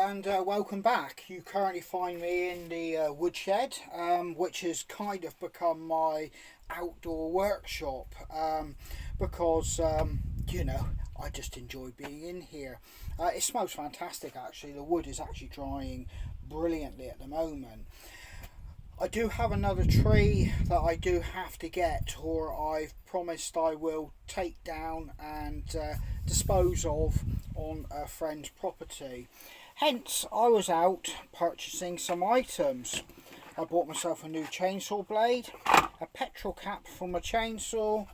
and welcome back. You currently find me in the woodshed, which has kind of become my outdoor workshop because I just enjoy being in here. It smells fantastic actually. The wood is actually drying brilliantly at the moment. I do have another tree that I do have to get, or I've promised I will take down and dispose of on a friend's property. Hence, I was out purchasing some items. I bought myself a new chainsaw blade, a petrol cap for my chainsaw,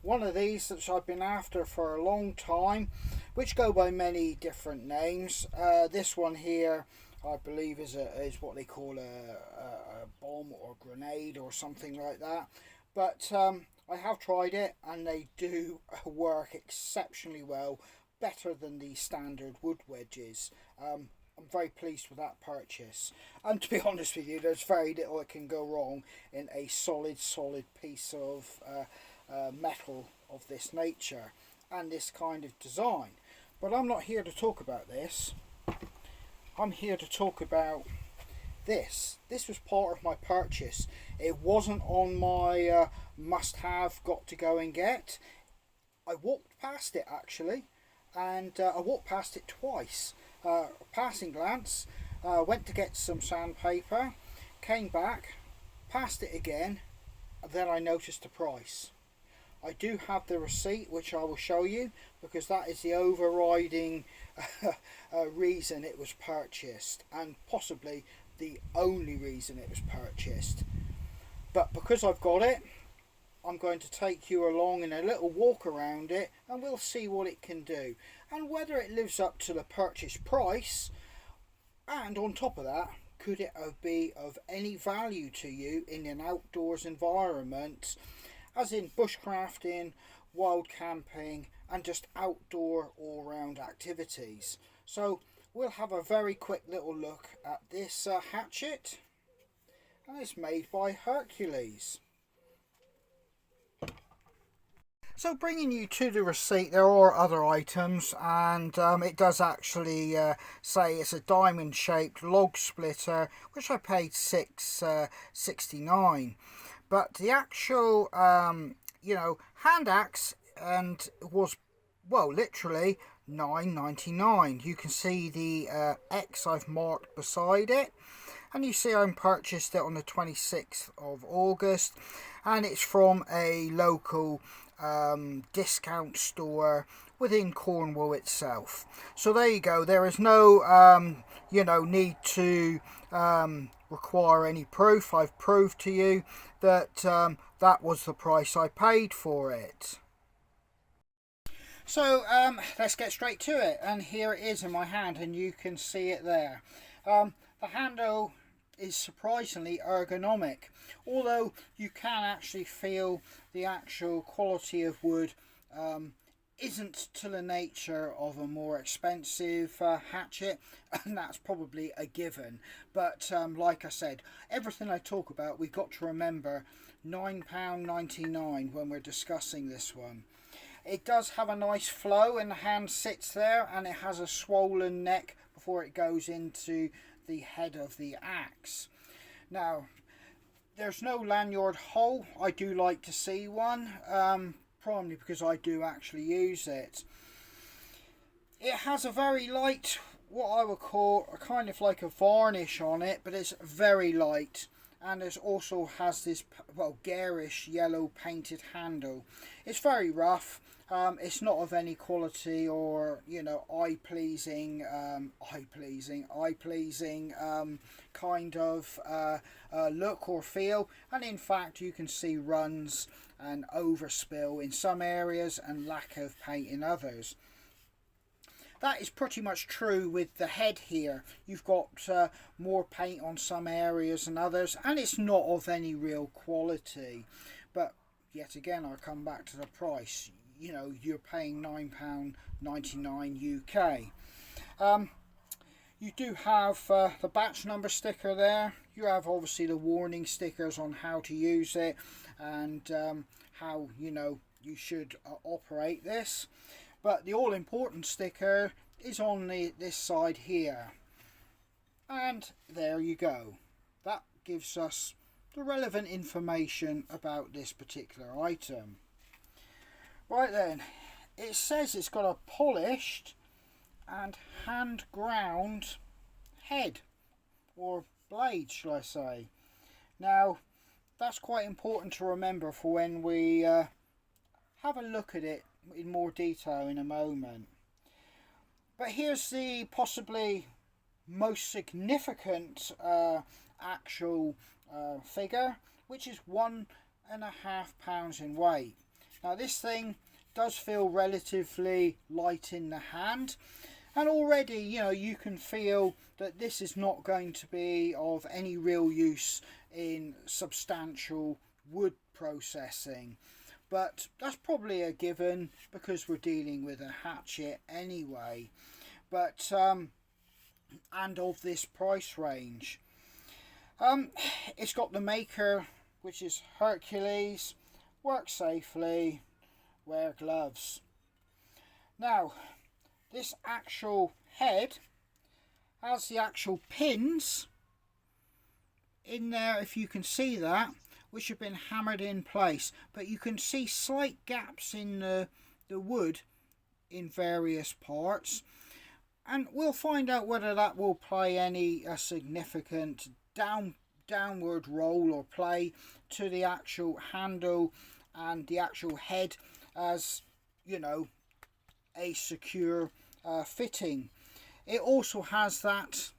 one of these that I've been after for a long time, which go by many different names. This one here, I believe, is what they call a bomb or grenade or something like that. But I have tried it and they do work exceptionally well, better than the standard wood wedges. I'm very pleased with that purchase. And to be honest with you, there's very little that can go wrong in a solid piece of metal of this nature and this kind of design. But I'm not here to talk about this. I'm here to talk about this. This was part of my purchase. It wasn't on my must-have, got to go and get. I walked past it actually, and I walked past it twice. Passing glance, went to get some sandpaper, came back, passed it again, and then I noticed the price. I do have the receipt, which I will show you, because that is the overriding reason it was purchased, and possibly the only reason it was purchased. But because I've got it, I'm going to take you along in a little walk around it, and we'll see what it can do and whether it lives up to the purchase price. And on top of that, could it be of any value to you in an outdoors environment, as in bushcrafting, wild camping, and just outdoor all-round activities. So we'll have a very quick little look at this hatchet, and it's made by Hercules. So bringing you to the receipt, there are other items, and it does actually say it's a diamond shaped log splitter, which I paid $6.69. But the actual hand axe and was, well, literally $9.99. You can see the X I've marked beside it, and you see I purchased it on the 26th of August, and it's from a local discount store within Cornwall itself. So there you go. There is no need to require any proof. I've proved to you that that was the price I paid for it. So let's get straight to it, and here it is in my hand, and you can see it there. The handle is surprisingly ergonomic, although you can actually feel the actual quality of wood isn't to the nature of a more expensive hatchet, and that's probably a given. But like I said, everything I talk about, we've got to remember £9.99 when we're discussing this one. It does have a nice flow, and the hand sits there, and it has a swollen neck before it goes into the head of the axe. Now, there's no lanyard hole. I do like to see one, primarily because I do actually use it. It has a very light, what I would call a kind of like a varnish on it, but it's very light. And it also has this, well, garish yellow painted handle. It's very rough. It's not of any quality or, eye-pleasing kind of look or feel. And in fact, you can see runs and overspill in some areas and lack of paint in others. That is pretty much true with the head here. You've got more paint on some areas than others, and it's not of any real quality. But yet again, I'll come back to the price. You're paying £9.99 UK. You do have the batch number sticker there. You have obviously the warning stickers on how to use it and how you should operate this. But the all-important sticker is on this side here. And there you go. That gives us the relevant information about this particular item. Right then, it says it's got a polished and hand ground head, or blade shall I say. Now that's quite important to remember for when we have a look at it in more detail in a moment. But here's the possibly most significant actual figure, which is 1.5 pounds in weight. Now this thing does feel relatively light in the hand, and already you can feel that this is not going to be of any real use in substantial wood processing, but that's probably a given because we're dealing with a hatchet anyway. But and of this price range, it's got the maker, which is Hercules. Work safely, wear gloves. Now this actual head has the actual pins in there, if you can see that, which have been hammered in place, but you can see slight gaps in the wood in various parts, and we'll find out whether that will play any significant downward role or play to the actual handle and the actual head as a secure fitting. It also has that,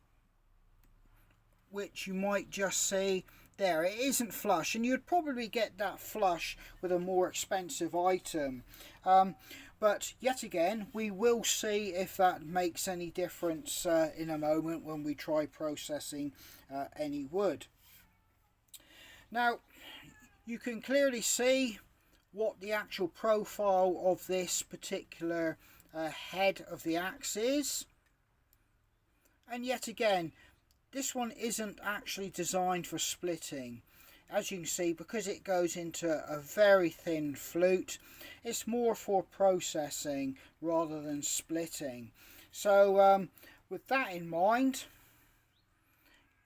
which you might just see there, it isn't flush, and you'd probably get that flush with a more expensive item, but yet again we will see if that makes any difference in a moment when we try processing any wood. Now you can clearly see what the actual profile of this particular head of the axe is, and yet again this one isn't actually designed for splitting, as you can see, because it goes into a very thin flute. It's more for processing rather than splitting. So with that in mind,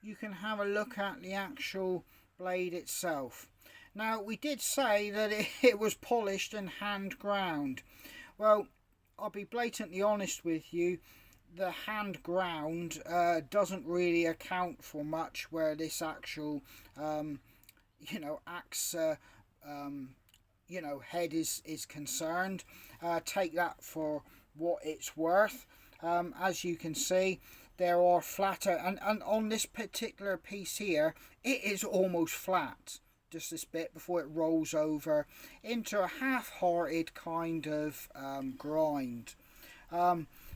you can have a look at the actual blade itself. Now we did say that it was polished and hand ground. Well, I'll be blatantly honest with you, the hand ground doesn't really account for much where this actual axe head is concerned. Take that for what it's worth. As you can see, there are flatter, and on this particular piece here it is almost flat, just this bit before it rolls over into a half-hearted kind of grind.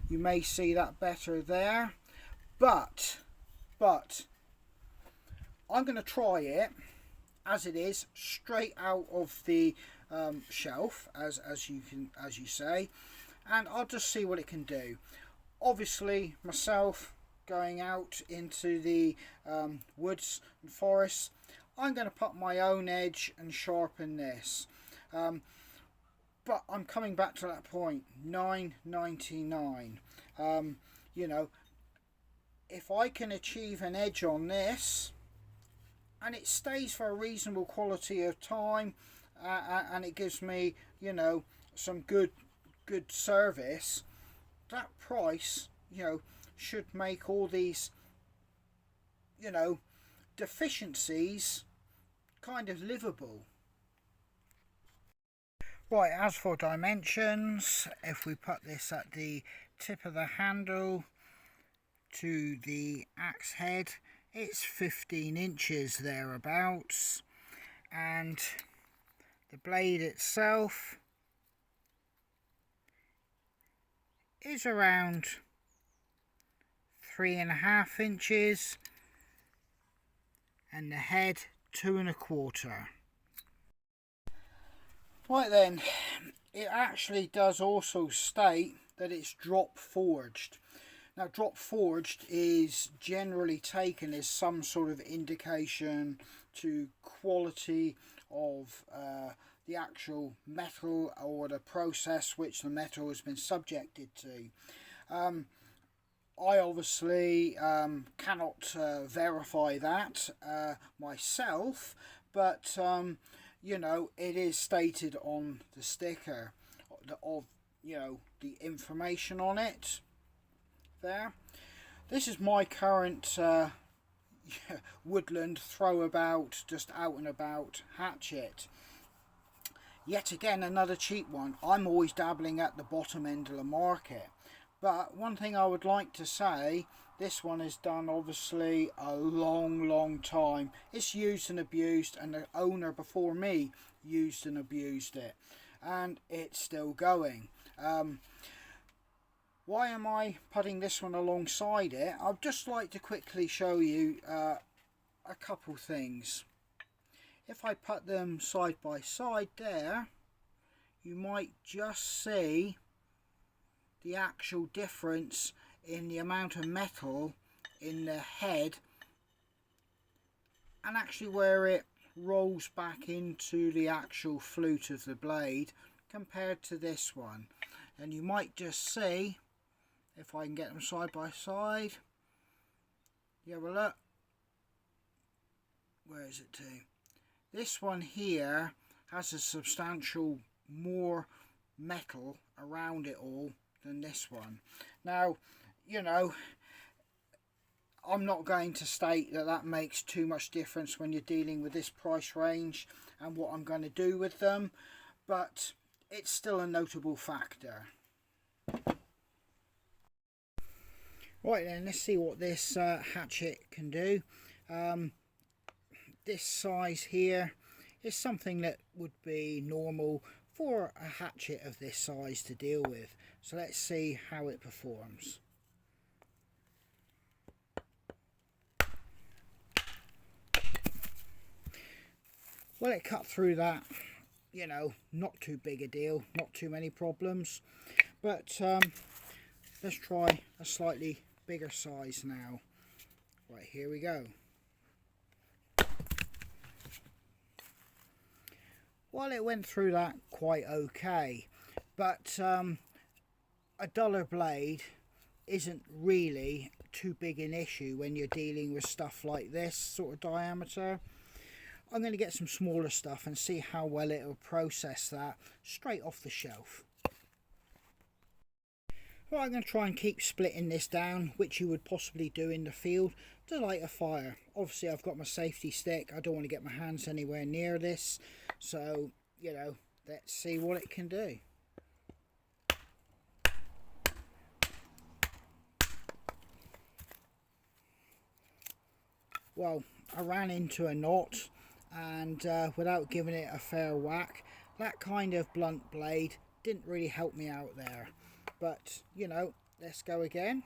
You may see that better there, but I'm going to try it as it is, straight out of the shelf, as you say, and I'll just see what it can do. Obviously myself going out into the woods and forests, I'm going to put my own edge and sharpen this. But I'm coming back to that point, $9.99. If I can achieve an edge on this and it stays for a reasonable quality of time, and it gives me some good service, that price should make all these deficiencies kind of livable. Right, as for dimensions, if we put this at the tip of the handle to the axe head, it's 15 inches thereabouts, and the blade itself is around 3.5 inches, and the head 2.25. Right then, it actually does also state that it's drop forged. Now drop forged is generally taken as some sort of indication to quality of the actual metal or the process which the metal has been subjected to. I obviously cannot verify that myself, but you know, it is stated on the sticker of, you know, the information on it there. This is my current woodland throwabout, just out and about hatchet. Yet again, another cheap one. I'm always dabbling at the bottom end of the market. But one thing I would like to say, this one is done obviously a long time. It's used and abused, and the owner before me used and abused it. And it's still going. Why am I putting this one alongside it? I'd just like to quickly show you a couple things. If I put them side by side there, you might just see the actual difference in the amount of metal in the head, and actually where it rolls back into the actual flute of the blade compared to this one. And you might just see, if I can get them side by side, you have a look, where is it to? This one here has a substantial more metal around it all than this one. Now, you know, I'm not going to state that that makes too much difference when you're dealing with this price range and what I'm going to do with them, but it's still a notable factor. Right then, let's see what this hatchet can do. This size here is something that would be normal for a hatchet of this size to deal with. So let's see how it performs. Well, it cut through that, you know, not too big a deal, not too many problems. But let's try a slightly bigger size now. Right, here we go. Well, it went through that quite okay, but a duller blade isn't really too big an issue when you're dealing with stuff like this sort of diameter. I'm going to get some smaller stuff and see how well it will process that straight off the shelf. Well, I'm going to try and keep splitting this down, which you would possibly do in the field, to light a fire. Obviously I've got my safety stick, I don't want to get my hands anywhere near this, so, you know, let's see what it can do. Well, I ran into a knot, and without giving it a fair whack, that kind of blunt blade didn't really help me out there. But, you know, let's go again.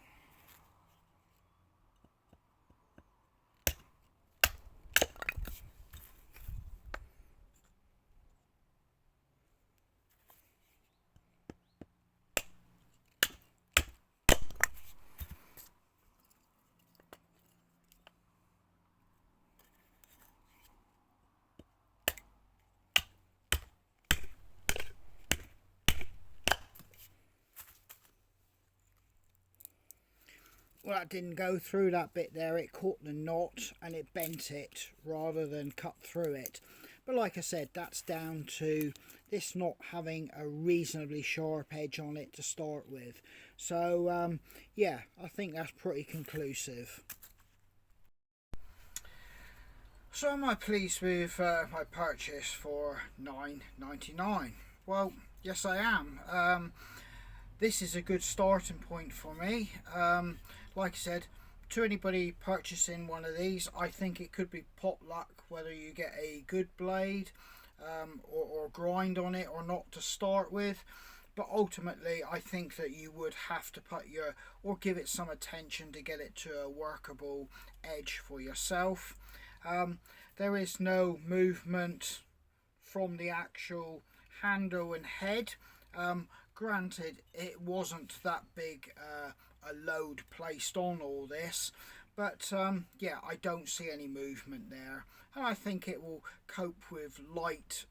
Well, that didn't go through that bit there. It caught the knot and it bent it rather than cut through it. But like I said, that's down to this not having a reasonably sharp edge on it to start with. So yeah, I think that's pretty conclusive. So am I pleased with my purchase for $9.99? Well, yes I am. This is a good starting point for me. Like I said, to anybody purchasing one of these, I think it could be pot luck whether you get a good blade or grind on it or not to start with. But ultimately, I think that you would have to put or give it some attention to get it to a workable edge for yourself. There is no movement from the actual handle and head. Granted, it wasn't that big a load placed on all this, but yeah, I don't see any movement there, and I think it will cope with light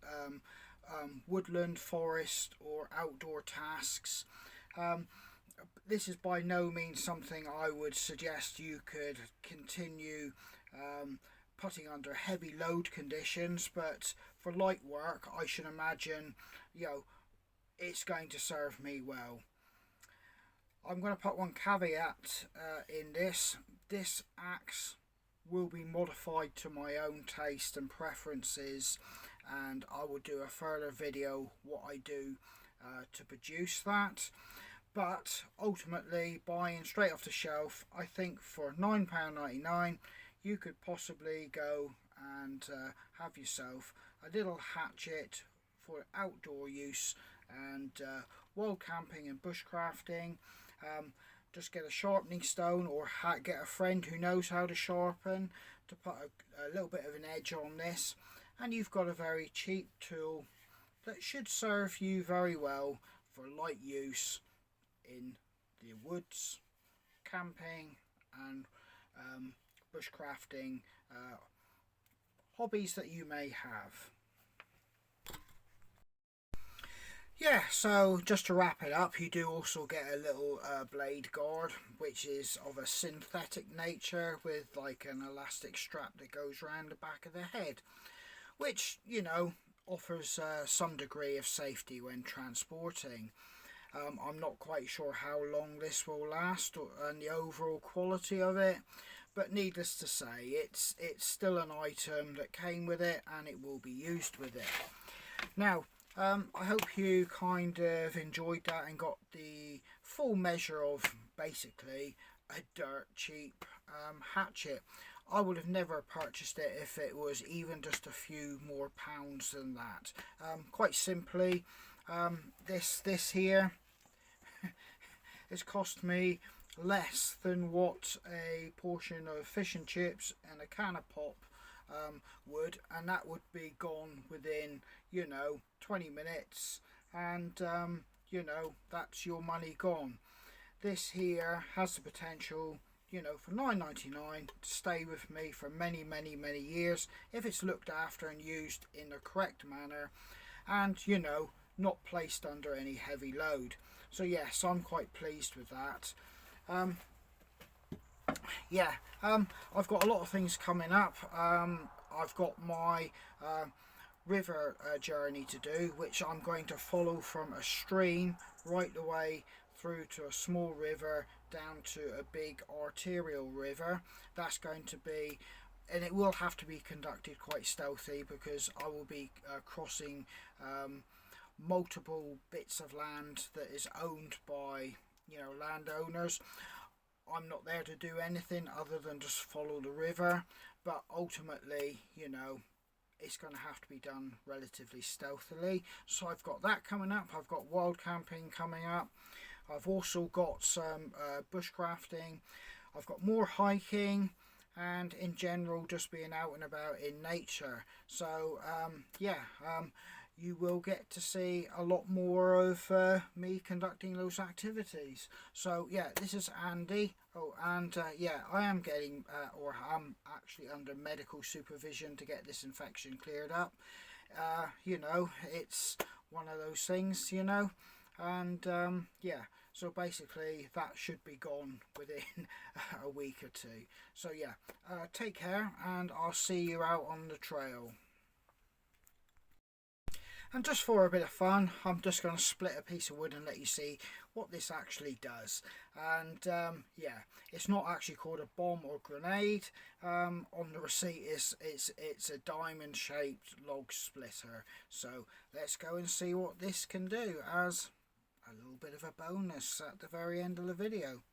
woodland, forest or outdoor tasks. This is by no means something I would suggest you could continue putting under heavy load conditions, but for light work I should imagine, you know, it's going to serve me well. I'm going to put one caveat in this. This axe will be modified to my own taste and preferences, and I will do a further video what I do to produce that. But ultimately, buying straight off the shelf, I think for £9.99 you could possibly go and have yourself a little hatchet for outdoor use and wild camping and bushcrafting. Just get a sharpening stone, or get a friend who knows how to sharpen, to put a little bit of an edge on this, and you've got a very cheap tool that should serve you very well for light use in the woods, camping and bushcrafting hobbies that you may have. Yeah, so just to wrap it up, you do also get a little blade guard, which is of a synthetic nature with like an elastic strap that goes around the back of the head, which, you know, offers some degree of safety when transporting. I'm not quite sure how long this will last and the overall quality of it, but needless to say, it's still an item that came with it and it will be used with it. Now, I hope you kind of enjoyed that and got the full measure of basically a dirt cheap hatchet. I would have never purchased it if it was even just a few more pounds than that. Quite simply, this here has cost me less than what a portion of fish and chips and a can of pop would, and that would be gone within, you know, 20 minutes, and you know, that's your money gone. This here has the potential, you know, for £9.99 to stay with me for many years if it's looked after and used in the correct manner, and, you know, not placed under any heavy load. So yes, I'm quite pleased with that. I've got a lot of things coming up. I've got my river journey to do, which I'm going to follow from a stream right the way through to a small river down to a big arterial river. That's going to be, and it will have to be conducted quite stealthy, because I will be crossing multiple bits of land that is owned by, you know, landowners. I'm not there to do anything other than just follow the river, but ultimately, you know, it's going to have to be done relatively stealthily. So I've got that coming up. I've got wild camping coming up. I've also got some bushcrafting. I've got more hiking, and in general just being out and about in nature. So you will get to see a lot more of me conducting those activities. So yeah, this is Andy. Oh, and I am getting or I'm actually under medical supervision to get this infection cleared up. You know, it's one of those things, you know, and so basically that should be gone within a week or two. So yeah, take care, and I'll see you out on the trail. And just for a bit of fun, I'm just going to split a piece of wood and let you see what this actually does. And it's not actually called a bomb or grenade. On the receipt, it's a diamond shaped log splitter. So let's go and see what this can do as a little bit of a bonus at the very end of the video.